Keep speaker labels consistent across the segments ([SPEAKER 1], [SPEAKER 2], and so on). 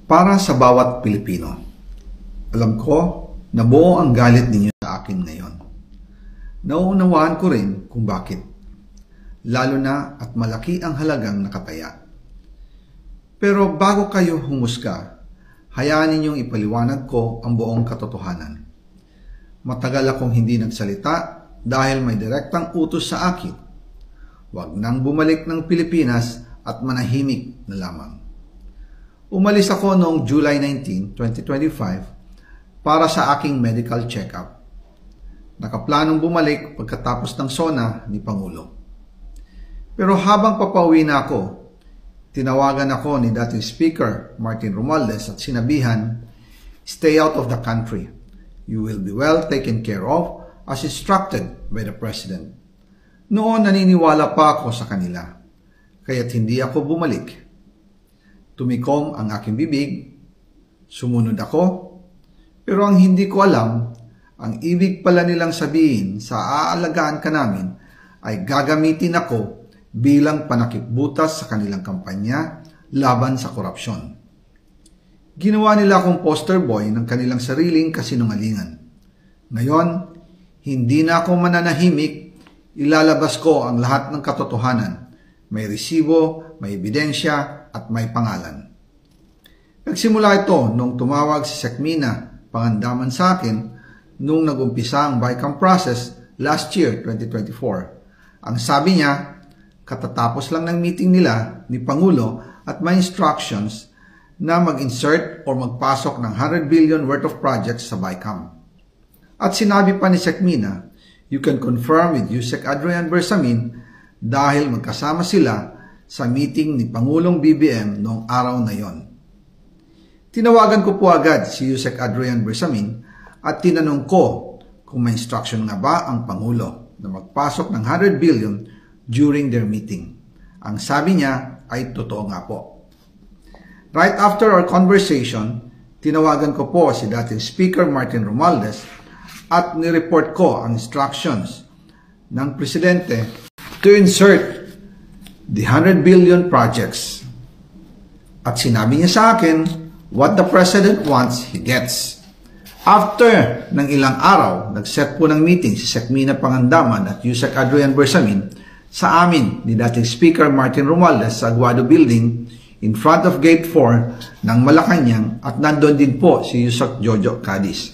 [SPEAKER 1] Para sa bawat Pilipino, alam ko na buo ang galit ninyo sa akin ngayon. Nauunawaan ko rin kung bakit, lalo na at malaki ang halagang nakataya. Pero bago kayo humusga, hayaan ninyong ipaliwanag ko ang buong katotohanan. Matagal akong hindi nagsalita dahil may direktang utos sa akin. Huwag nang bumalik ng Pilipinas at manahimik na lamang. Umalis ako noong July 19, 2025 para sa aking medical check-up. Nakaplanong bumalik pagkatapos ng SONA ni Pangulo. Pero habang papauwi na ako, tinawagan ako ni dating Speaker Martin Romualdez at sinabihan, "Stay out of the country. You will be well taken care of as instructed by the President." Noon naniniwala pa ako sa kanila, kaya't hindi ako bumalik. Tumikom ang aking bibig, sumunod ako, pero ang hindi ko alam, ang ibig pala nilang sabihin sa aalagaan ka namin ay gagamitin ako bilang panakipbutas sa kanilang kampanya laban sa korupsyon. Ginawa nila akong poster boy ng kanilang sariling kasinungalingan. Ngayon, hindi na ako mananahimik, ilalabas ko ang lahat ng katotohanan. May resibo, may ebidensya, at may pangalan. Nagsimula ito nung tumawag si Sekmina Pangandaman sa akin nung nagumpisa ang BICAM process last year, 2024. Ang sabi niya, katatapos lang ng meeting nila ni Pangulo at may instructions na mag-insert o magpasok ng 100 billion worth of projects sa BICAM. At sinabi pa ni Sekmina, you can confirm with Yusek Adrian Bersamin dahil magkasama sila sa meeting ni Pangulong BBM noong araw na yon. Tinawagan ko po agad si Yusek Adrian Bersamin at tinanong ko kung may instruction nga ba ang Pangulo na magpasok ng 100 billion during their meeting. Ang sabi niya ay totoo nga po. Right after our conversation, tinawagan ko po si dating Speaker Martin Romualdez at nireport ko ang instructions ng Presidente to insert the 100 billion projects. At sinabi niya sa akin, what the President wants, he gets. After ng ilang araw, nag-set po ng meeting si Sekmina Pangandaman at Yusek Adrian Bersamin sa amin ni dating Speaker Martin Romualdez sa Aguado Building in front of Gate 4 ng Malacanang at nandun din po si Yusek Jojo Cadiz.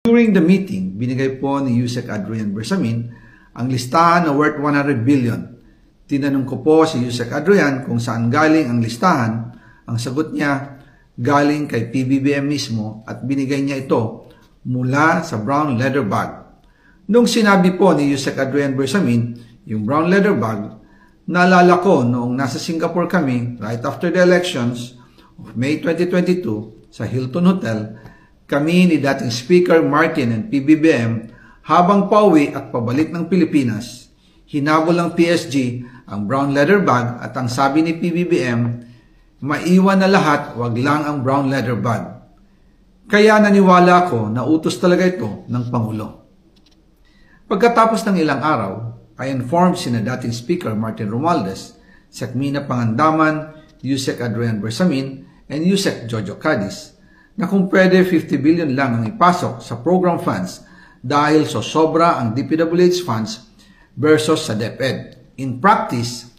[SPEAKER 1] During the meeting, binigay po ni Yusek Adrian Bersamin ang listahan na worth 100 billion. Tinanong ko po si Yusek Adrian kung saan galing ang listahan. Ang sagot niya, galing kay PBBM mismo at binigay niya ito mula sa brown leather bag. Nung sinabi po ni Yusek Adrian Bersamin yung brown leather bag, naalala ko noong nasa Singapore kami right after the elections of May 2022 sa Hilton Hotel, kami ni dating Speaker Martin and PBBM habang pauwi at pabalik ng Pilipinas, hinabol ng PSG ang brown leather bag at ang sabi ni PBBM, maiwan na lahat, wag lang ang brown leather bag. Kaya naniwala ako na utos talaga ito ng Pangulo. Pagkatapos ng ilang araw, I informed sina dating Speaker Martin Romualdez, Sekmina Pangandaman, Yusek Adrian Bersamin, and Yusek Jojo Cadiz na kung pwede 50 billion lang ang ipasok sa program funds dahil sobra ang DPWH funds versus sa DepEd. In practice,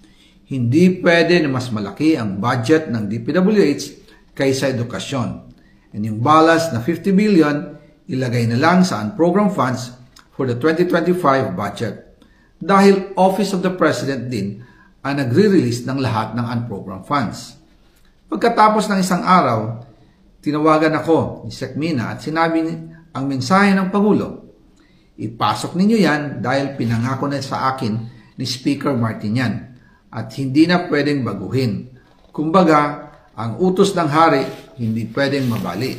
[SPEAKER 1] hindi pwede na mas malaki ang budget ng DPWH kaysa edukasyon. And yung balance na 50 billion, ilagay na lang sa unprogram funds for the 2025 budget. Dahil Office of the President din ang nagre-release ng lahat ng unprogram funds. Pagkatapos ng isang araw, tinawagan ako ni Sekmina at sinabi ang mensahe ng Pangulo. Ipasok ninyo yan dahil pinangako na sa akin ni Speaker Martin yan at hindi na pwedeng baguhin. Kumbaga, ang utos ng hari hindi pwedeng mabali.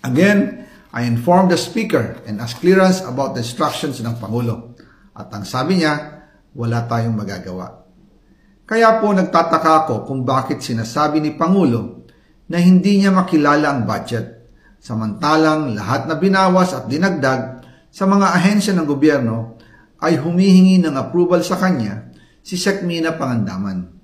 [SPEAKER 1] Again, I informed the Speaker and asked clearance about the instructions ng Pangulo. At ang sabi niya, wala tayong magagawa. Kaya po nagtataka ako kung bakit sinasabi ni Pangulo na hindi niya makilala ang budget. Samantalang lahat na binawas at dinagdag sa mga ahensya ng gobyerno ay humihingi ng approval sa kanya si Sekmina Pangandaman.